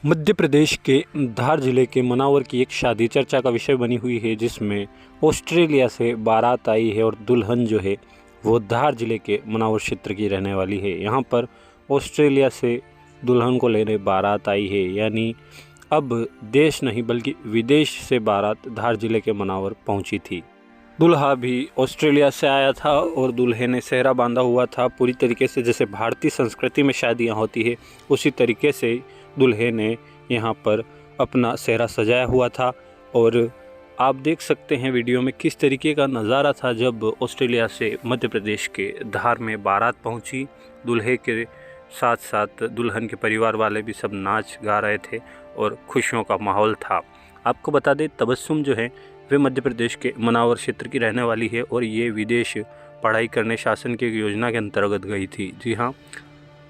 मध्य प्रदेश के धार जिले के मनावर की एक शादी चर्चा का विषय बनी हुई है, जिसमें ऑस्ट्रेलिया से बारात आई है और दुल्हन जो है वो धार जिले के मनावर क्षेत्र की रहने वाली है। यहाँ पर ऑस्ट्रेलिया से दुल्हन को लेने बारात आई है, यानी अब देश नहीं बल्कि विदेश से बारात धार जिले के मनावर पहुँची थी। दूल्हा भी ऑस्ट्रेलिया से आया था और दूल्हे ने सेहरा बांधा हुआ था। पूरी तरीके से जैसे भारतीय संस्कृति में शादियाँ होती है उसी तरीके से दूल्हे ने यहाँ पर अपना सेहरा सजाया हुआ था। और आप देख सकते हैं वीडियो में किस तरीके का नज़ारा था जब ऑस्ट्रेलिया से मध्य प्रदेश के धार में बारात पहुँची। दूल्हे के साथ साथ दुल्हन के परिवार वाले भी सब नाच गा रहे थे और खुशियों का माहौल था। आपको बता दें, तबस्सुम जो है वे मध्य प्रदेश के मनावर क्षेत्र की रहने वाली है और ये विदेश पढ़ाई करने शासन की एक योजना के अंतर्गत गई थी। जी हाँ,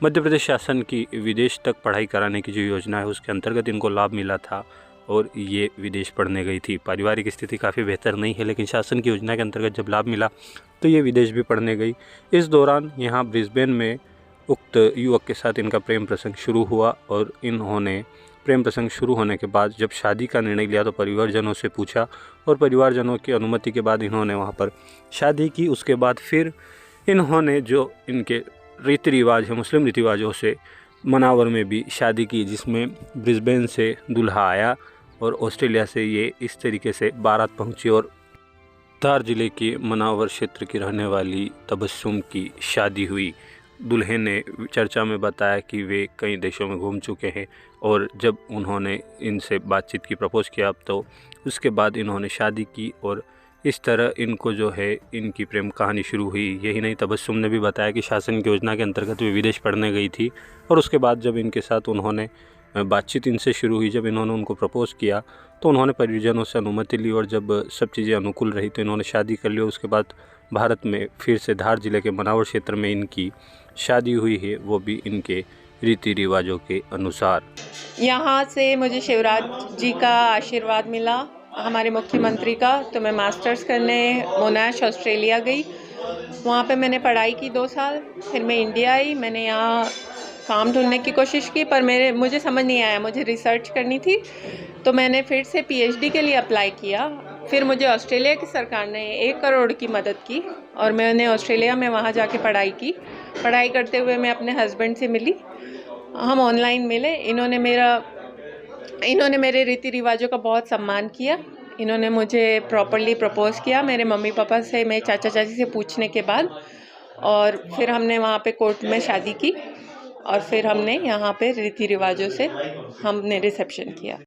मध्य प्रदेश शासन की विदेश तक पढ़ाई कराने की जो योजना है उसके अंतर्गत इनको लाभ मिला था और ये विदेश पढ़ने गई थी। पारिवारिक स्थिति काफ़ी बेहतर नहीं है, लेकिन शासन की योजना के अंतर्गत जब लाभ मिला तो ये विदेश भी पढ़ने गई। इस दौरान यहाँ ब्रिस्बेन में उक्त युवक के साथ इनका प्रेम प्रसंग शुरू हुआ और इन्होंने प्रेम प्रसंग शुरू होने के बाद जब शादी का निर्णय लिया तो परिवारजनों से पूछा और परिवारजनों की अनुमति के बाद इन्होंने वहाँ पर शादी की। उसके बाद फिर इन्होंने जो इनके रीति रिवाज है, मुस्लिम रीति रिवाजों से मनावर में भी शादी की, जिसमें ब्रिस्बेन से दूल्हा आया और ऑस्ट्रेलिया से ये इस तरीके से बारात पहुँची और धार जिले के मनावर क्षेत्र की रहने वाली तबस्सुम की शादी हुई। दूल्हे ने चर्चा में बताया कि वे कई देशों में घूम चुके हैं और जब उन्होंने इनसे बातचीत की, प्रपोज़ किया, तो उसके बाद इन्होंने शादी की और इस तरह इनको जो है इनकी प्रेम कहानी शुरू हुई। यही नहीं, तबस्सुम ने भी बताया कि शासन की योजना के अंतर्गत वे विदेश पढ़ने गई थी और उसके बाद जब इनके साथ उन्होंने बातचीत इनसे शुरू हुई, जब इन्होंने उनको प्रपोज़ किया तो उन्होंने परिजनों से अनुमति ली और जब सब चीज़ें अनुकूल रही तो इन्होंने शादी कर ली। उसके बाद भारत में फिर से धार जिले के मनावर क्षेत्र में इनकी शादी हुई है, वो भी इनके रीति रिवाजों के अनुसार। यहाँ से मुझे शिवराज जी का आशीर्वाद मिला, हमारे मुख्यमंत्री का, तो मैं मास्टर्स करने मोनाश ऑस्ट्रेलिया गई। वहाँ पे मैंने पढ़ाई की 2 साल, फिर मैं इंडिया आई। मैंने यहाँ काम ढूंढने की कोशिश की पर मुझे समझ नहीं आया, मुझे रिसर्च करनी थी, तो मैंने फिर से पीएचडी के लिए अप्लाई किया। फिर मुझे ऑस्ट्रेलिया की सरकार ने 1 करोड़ की मदद की और मैंने ऑस्ट्रेलिया में वहाँ जाके पढ़ाई की। पढ़ाई करते हुए मैं अपने हस्बैंड से मिली, हम ऑनलाइन मिले। इन्होंने मेरे रीति रिवाजों का बहुत सम्मान किया। इन्होंने मुझे प्रॉपर्ली प्रपोज़ किया मेरे मम्मी पापा से, मेरे चाचा चाची से पूछने के बाद, और फिर हमने वहाँ पे कोर्ट में शादी की और फिर हमने यहाँ पे रीति रिवाजों से हमने रिसेप्शन किया।